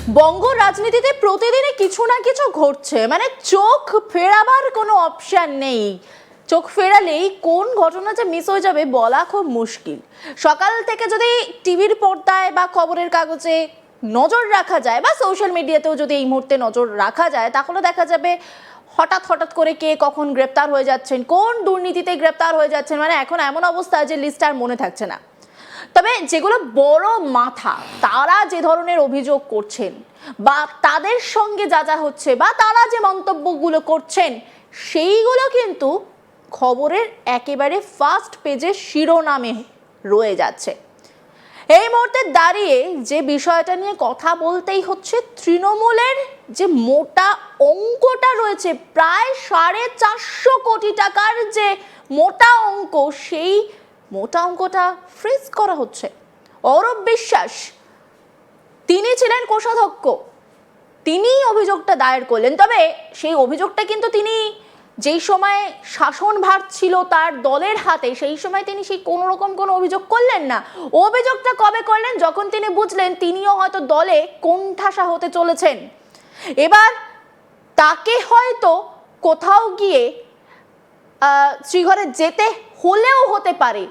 বঙ্গ রাজনীতিতে প্রতিদিনই কিছু না কিছু ঘটছে, মানে চোখ ফেরাবার কোনো অপশন নেই। চোখ ফেরালেই কোন ঘটনা যে মিস হয়ে যাবে বলা খুব মুশকিল। সকাল থেকে যদি টিভির পর্দায় বা খবরের কাগজে নজর রাখা যায় বা সোশ্যাল মিডিয়াতেও যদি এই মুহূর্তে নজর রাখা যায়, তাহলে দেখা যাবে হঠাৎ হঠাৎ করে কে কখন গ্রেপ্তার হয়ে যাচ্ছেন, কোন দুর্নীতিতে গ্রেপ্তার হয়ে যাচ্ছেন, মানে এখন এমন অবস্থা যে লিস্ট আর মনে থাকছে না। তবে যেগুলো বড় মাথা, তারা যে ধরনের অভিযোগ করছেন বা তাদের সঙ্গে যা যা হচ্ছে বা তারা যে মন্তব্যগুলো করছেন, সেইগুলো কিন্তু খবরের একেবারে ফার্স্ট পেজের শিরোনামে রয়ে যাচ্ছে। এই মুহূর্তে দাঁড়িয়ে যে বিষয়টা নিয়ে কথা বলতেই হচ্ছে, তৃণমূলের যে মোটা অঙ্কটা রয়েছে, প্রায় 450 কোটি টাকার যে মোটা অঙ্ক, সেই মোটা অঙ্কটা ফ্রিজ করা হচ্ছে। অরূপ বিশ্বাস, তিনি ছিলেন কোষাধ্যক্ষ, তিনি অভিযোগটা দায়ের করলেন। তবে সেই অভিযোগটা কিন্তু তিনি যেই সময় শাসনভার ছিল তার দলের হাতে, সেই সময় তিনি সেই কোনো রকম কোনো অভিযোগ করলেন না। অভিযোগটা কবে করলেন? যখন তিনি বুঝলেন তিনিও হয়তো দলে কোণঠাসা হতে চলেছেন। এবার তাকে হয়তো কোথাও গিয়ে শ্রীঘরে যেতে হলেও হতে পারে,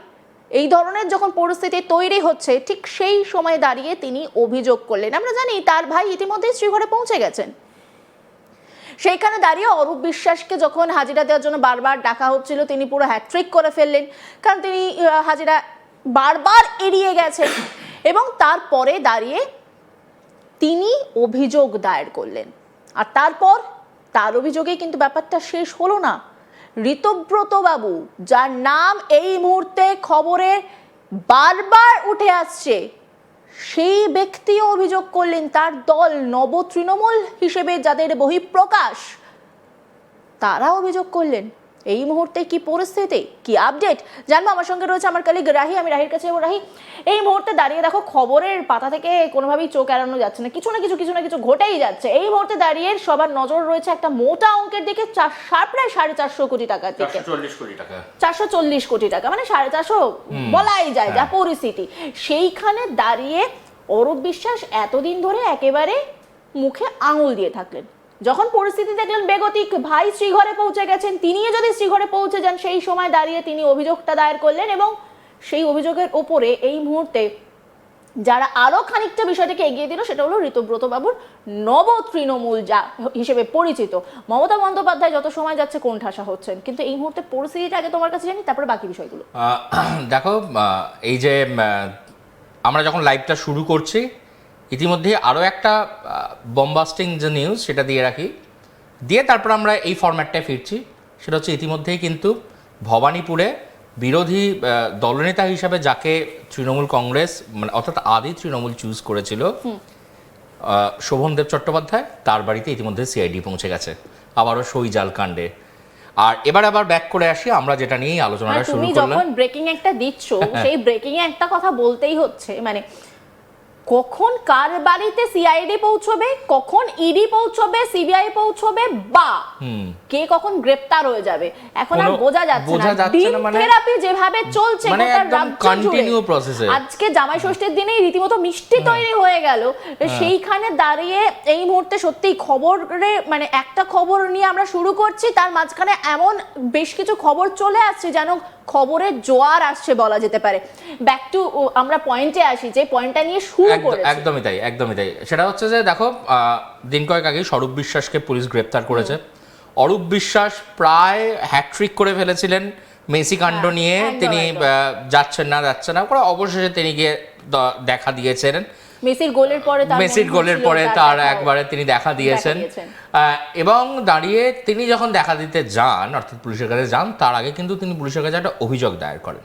এই ধরনের যখন পরিস্থিতি তৈরি হচ্ছে, ঠিক সেই সময় দাঁড়িয়ে তিনি অভিযোগ করলেন। আমরা জানি তার ভাই ইতিমধ্যে শ্রীঘরে পৌঁছে গেছেন। সেইখানে দাঁড়িয়ে অরূপ বিশ্বাসকে যখন হাজিরা দেওয়ার জন্য বারবার ডাকা হচ্ছিল, তিনি পুরো হ্যাট্রিক করে ফেললেন, কারণ তিনি হাজিরা বারবার এড়িয়ে গেছেন। এবং তারপরে দাঁড়িয়ে তিনি অভিযোগ দায়ের করলেন। আর তারপর তার অভিযোগে কিন্তু ব্যাপারটা শেষ হলো না। ঋতব্রত বাবু, যার নাম এই মুহূর্তে খবরে বারবার উঠে আসছে, সেই ব্যক্তিও অভিযোগ করলেন। তার দল নব তৃণমূল হিসেবে যাদের বহিঃপ্রকাশ, তারা অভিযোগ করলেন। এই মুহূর্তে কি পরিস্থিতি, কি আপডেট জানবো। আমার সঙ্গে রয়েছে আমার কলিগ রাহি, আমি রাহির কাছে যাবো। রাহি, এই মুহূর্তে দাঁড়িয়ে দেখো খবরের পাতা থেকে কোনোভাবেই চোখ এড়ানো যাচ্ছে না, কিছু না কিছু ঘটেই যাচ্ছে। এই মুহূর্তে দাঁড়িয়ে সবার নজর রয়েছে একটা মোটা অঙ্কের দিকে, প্রায় 450 কোটি টাকার দিকে। 440 কোটি টাকা, মানে 450 বলাই যায় যা পরিস্থিতি। সেইখানে দাঁড়িয়ে অরূপ বিশ্বাস এতদিন ধরে একেবারে মুখে আঙুল দিয়ে থাকলেন। যখন পরিস্থিতি দেখলেন বেগতিক, ভাই শ্রীঘরে পৌঁছে গেছেন, তিনিও যদি শ্রীঘরে পৌঁছে যান, সেই সময় দাঁড়িয়ে তিনি অভিযোগটা দায়ের করলেন। এবং সেই অভিযোগের উপরে এই মুহূর্তে যারা আরো খানিকটা বিষয়টাকে এগিয়ে দিল, সেটা হলো ঋতব্রত বাবুর নব তৃণমূল যা হিসেবে পরিচিত মমতা বন্দ্যোপাধ্যায় যত সময় যাচ্ছে কোণঠাসা হচ্ছেন। কিন্তু এই মুহূর্তে পরিস্থিতিটা আগে তোমার কাছে জানি, তারপরে বাকি বিষয়গুলো। দেখো, এই যে আমরা যখন লাইভটা শুরু করছি, ইতিমধ্যে আরও একটা বম্বাস্টিং যে নিউজ, সেটা দিয়ে রাখি, দিয়ে তারপর আমরা এই ফরম্যাটটায় ফিরছি। সেটা হচ্ছে ইতিমধ্যেই কিন্তু ভবানীপুরে বিরোধী দলনেতা হিসাবে যাকে তৃণমূল কংগ্রেস, মানে অর্থাৎ আদি তৃণমূল চুজ করেছিল, শোভনদেব চট্টোপাধ্যায়, তার বাড়িতে ইতিমধ্যে সিআইডি পৌঁছে গেছে, আবারও সইজাল কাণ্ডে। আর আবার ব্যাক করে আসি আমরা যেটা নিয়েই আলোচনাটা শুরু করলাম। তুমি যখন ব্রেকিং একটা দিচ্ছ, সেই ব্রেকিং এ একটা কথা বলতেই হচ্ছে, মানে কখন কার বাড়িতে সিআইডি পৌঁছবে, কখন ইডি পৌঁছবে, সিবিআই পৌঁছবে, বা কে কখন গ্রেপ্তার হয়ে যাবে, এখন আর বোঝা যাচ্ছে না। ডিম থেরাপি যেভাবে চলছে কন্টিনিউ প্রসেসে, আজকে জামাই ষষ্ঠীর দিনেই রীতিমতো মিষ্টি তৈরি হয়ে গেল। সেইখানে দাঁড়িয়ে এই মুহূর্তে সত্যি খবরে, মানে একটা খবর নিয়ে আমরা শুরু করছি, তার মাঝখানে এমন বেশ কিছু খবর চলে আসছে যেন খবরের জোয়ার আসছে বলা যেতে পারে। ব্যাক টু আমরা পয়েন্টে আসি, যে পয়েন্টটা নিয়ে শুরু করেছি। একদমই তাই। সেটা হচ্ছে যে দেখো, দিন কয়েক আগে অরূপ বিশ্বাসকে পুলিশ গ্রেপ্তার করেছে। অরূপ বিশ্বাস প্রায় হ্যাট্রিক করে ফেলেছিলেন মেসি কাণ্ড নিয়ে। তিনি যাচ্ছেন না করে অবশেষে তিনি গিয়ে দেখা দিয়েছেন। মেসির গোলের পরে তার একবারে তিনি দেখা দিয়েছেন। এবং দাঁড়িয়ে তিনি যখন দেখা দিতে যান, অর্থাৎ পুলিশের কাছে যান, তার আগে কিন্তু তিনি পুলিশের কাছে একটা অভিযোগ দায়ের করেন।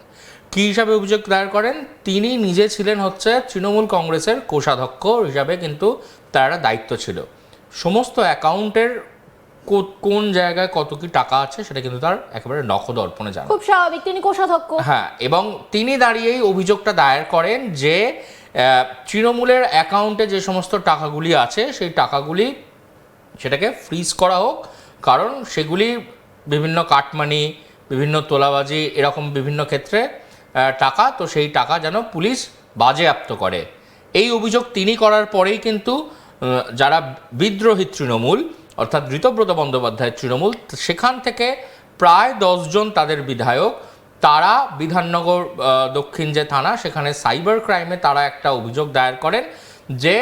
কী হিসাবে অভিযোগ দায়ের করেন? তিনি নিজে ছিলেন হচ্ছে তৃণমূল কংগ্রেসের কোষাধ্যক্ষ হিসাবে, কিন্তু তার একটা দায়িত্ব ছিল সমস্ত অ্যাকাউন্টের কোন জায়গায় কত কি টাকা আছে সেটা কিন্তু তার একেবারে নখদর্পণে জানা। খুব স্বাভাবিক, তিনি কোষাধ্যক্ষ। হ্যাঁ, এবং তিনি দাঁড়িয়েই অভিযোগটা দায়ের করেন যে তৃণমূলের অ্যাকাউন্টে যে সমস্ত টাকাগুলি আছে, সেই টাকাগুলি সেটাকে ফ্রিজ করা হোক, কারণ সেগুলি বিভিন্ন কাটমানি, বিভিন্ন তোলাবাজি, এরকম বিভিন্ন ক্ষেত্রে টাকা, তো সেই টাকা যেন পুলিশ বাজেয়াপ্ত করে। এই অভিযোগ তিনি করার পরেই কিন্তু যারা বিদ্রোহী তৃণমূল অর্থাৎ ঋতব্রত বন্দ্যোপাধ্যায়ের তৃণমূল, সেখান থেকে প্রায় 10 জন তাদের বিধায়ক, তারা বিধাননগর দক্ষিণ যে থানা, সেখানে সাইবার ক্রাইমে তারা একটা অভিযোগ দায়ের করেন যে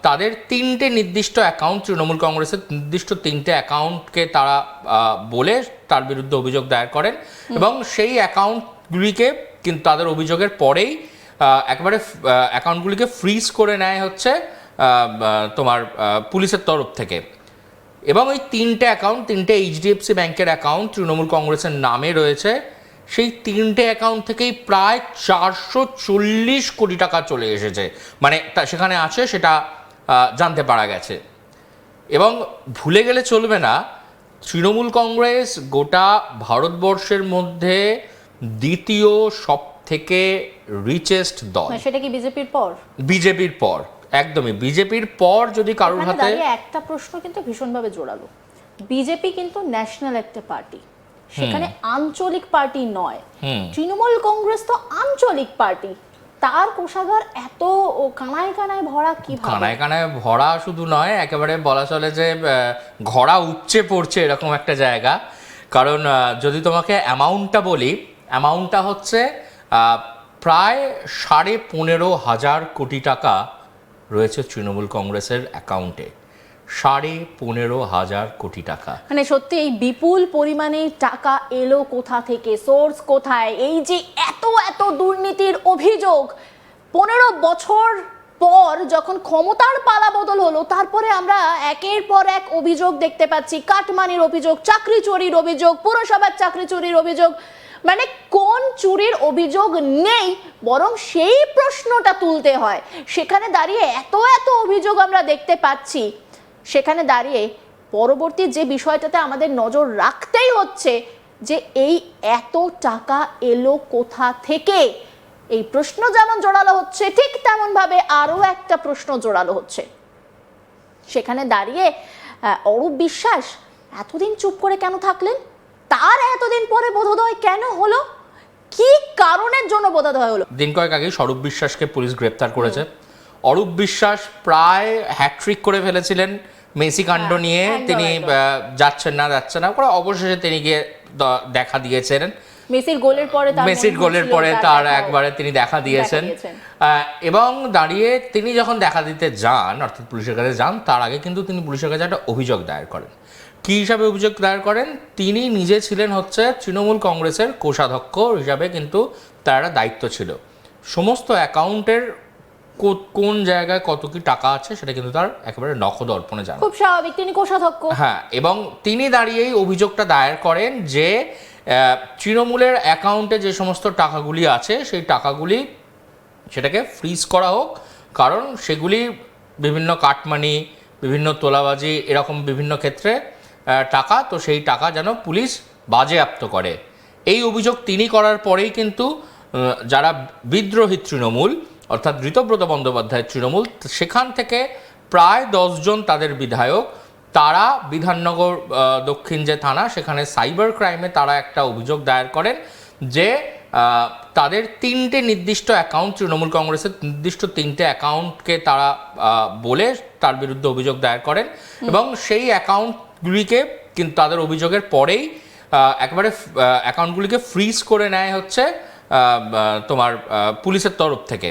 তাদের 3টে নির্দিষ্ট অ্যাকাউন্ট, তৃণমূল কংগ্রেসের নির্দিষ্ট 3টে অ্যাকাউন্টকে তারা বলে তার বিরুদ্ধে অভিযোগ দায়ের করেন এবং সেই অ্যাকাউন্টগুলিকে কিন্তু তাদের অভিযোগের পরেই একেবারে অ্যাকাউন্টগুলিকে ফ্রিজ করে নেয় হচ্ছে তোমার পুলিশের তরফ থেকে। এবং ওই 3টে অ্যাকাউন্ট, 3টে এইচডিএফসি ব্যাংকের অ্যাকাউন্ট তৃণমূল কংগ্রেসের নামে রয়েছে। সেই 3টে অ্যাকাউন্ট থেকেই প্রায় 440 কোটি টাকা চলে এসেছে, মানে সেখানে আছে সেটা জানতে পারা গেছে। এবং ভুলে গেলে চলবে না, তৃণমূল কংগ্রেস গোটা ভারতবর্ষের মধ্যে দ্বিতীয় সব থেকে রিচেস্ট দল। সেটা কি বিজেপির পর? বিজেপির পর, একদমই বিজেপির পর। যদি কারোর হাতে একটা প্রশ্ন কিন্তু ভীষণভাবে জোরালো, বিজেপি কিন্তু ন্যাশনাল একটা পার্টি, সেখানে আঞ্চলিক পার্টি নয়। তৃণমূল কংগ্রেস তো আঞ্চলিক পার্টি, তার কোষাগার এত কানায় কানায় ভরা কিভাবে? কানায় কানায় ভরা শুধু নয়, একেবারে বলা চলে যে ঘোড়া উপচে পড়ছে এরকম একটা জায়গা। কারণ যদি তোমাকে অ্যামাউন্টটা বলি, অ্যামাউন্টটা হচ্ছে প্রায় 15,500 কোটি টাকা রয়েছে তৃণমূল কংগ্রেসের অ্যাকাউন্টে। 15,500 কোটি টাকা, মানে সত্যি এই বিপুল পরিমাণে টাকা এলো কোথা থেকে, সোর্স কোথায়? এই যে এত এত দুর্নীতির অভিযোগ, 15 বছর পর যখন ক্ষমতার পালা বদল হলো, তারপরে আমরা একের পর এক অভিযোগ দেখতে পাচ্ছি। কাটমানির অভিযোগ, চাকরি চুরির অভিযোগ, পুরসভার চাকরি চুরির অভিযোগ, মানে কোন চুরির অভিযোগ নেই, বরং সেই প্রশ্নটা তুলতে হয়। সেখানে দাঁড়িয়ে এত এত অভিযোগ আমরা দেখতে পাচ্ছি, সেখানে দাঁড়িয়ে পরবর্তী যে বিষয়টাতে আমাদের নজর রাখতেই হচ্ছে যে এই এত টাকা এলো কোথা থেকে। এই প্রশ্ন যেমন জোরালো হচ্ছে, ঠিক তেমন ভাবে আরো একটা প্রশ্ন জোরালো হচ্ছে। সেখানে দাঁড়িয়ে অরূপ বিশ্বাস এতদিন চুপ করে কেন থাকলেন? তার এতদিন পরে বোধোদয় কেন হলো? কি কারণের জন্য বোধোদয় হলো? দিন কয়েক আগে অরূপ বিশ্বাসকে পুলিশ গ্রেপ্তার করেছে। অরূপ বিশ্বাস প্রায় হ্যাট্রিক করে ফেলেছিলেন মেসি কাণ্ড নিয়ে। তিনি যাচ্ছেন না করে অবশেষে তিনি গিয়ে দেখা দিয়েছেন। মেসির গোলের পরে তার একবারে তিনি দেখা দিয়েছেন। এবং দাঁড়িয়ে তিনি যখন দেখা দিতে যান, অর্থাৎ পুলিশের কাছে যান, তার আগে কিন্তু তিনি পুলিশের কাছে একটা অভিযোগ দায়ের করেন। কী হিসাবে অভিযোগ দায়ের করেন? তিনি নিজে ছিলেন হচ্ছে তৃণমূল কংগ্রেসের কোষাধ্যক্ষ হিসাবে, কিন্তু তার একটা দায়িত্ব ছিল সমস্ত অ্যাকাউন্টের কোন জায়গায় কত কি টাকা আছে সেটা কিন্তু তার একেবারে নখদর্পণে জানা। খুব স্বাভাবিক, তিনি কোষাধ্যক্ষ। হ্যাঁ, এবং তিনি দাঁড়িয়েই অভিযোগটা দায়ের করেন যে তৃণমূলের অ্যাকাউন্টে যে সমস্ত টাকাগুলি আছে সেই টাকাগুলি সেটাকে ফ্রিজ করা হোক, কারণ সেগুলি বিভিন্ন কাটমানি, বিভিন্ন তোলাবাজি, এরকম বিভিন্ন ক্ষেত্রে টাকা, তো সেই টাকা যেন পুলিশ বাজেয়াপ্ত করে। এই অভিযোগ তিনি করার পরেই কিন্তু যারা বিদ্রোহী তৃণমূল অর্থাৎ ঋতব্রত বন্দ্যোপাধ্যায়ের তৃণমূল, সেখান থেকে প্রায় 10 জন তাদের বিধায়ক, তারা বিধাননগর দক্ষিণ যে থানা, সেখানে সাইবার ক্রাইমে তারা একটা অভিযোগ দায়ের করেন যে তাদের 3টে নির্দিষ্ট অ্যাকাউন্ট, তৃণমূল কংগ্রেসের নির্দিষ্ট 3টে অ্যাকাউন্টকে তারা বলে তার বিরুদ্ধে অভিযোগ দায়ের করেন এবং সেই অ্যাকাউন্টগুলিকে কিন্তু তাদের অভিযোগের পরেই একেবারে অ্যাকাউন্টগুলিকে ফ্রিজ করে নেয় হচ্ছে তোমার পুলিশের তরফ থেকে।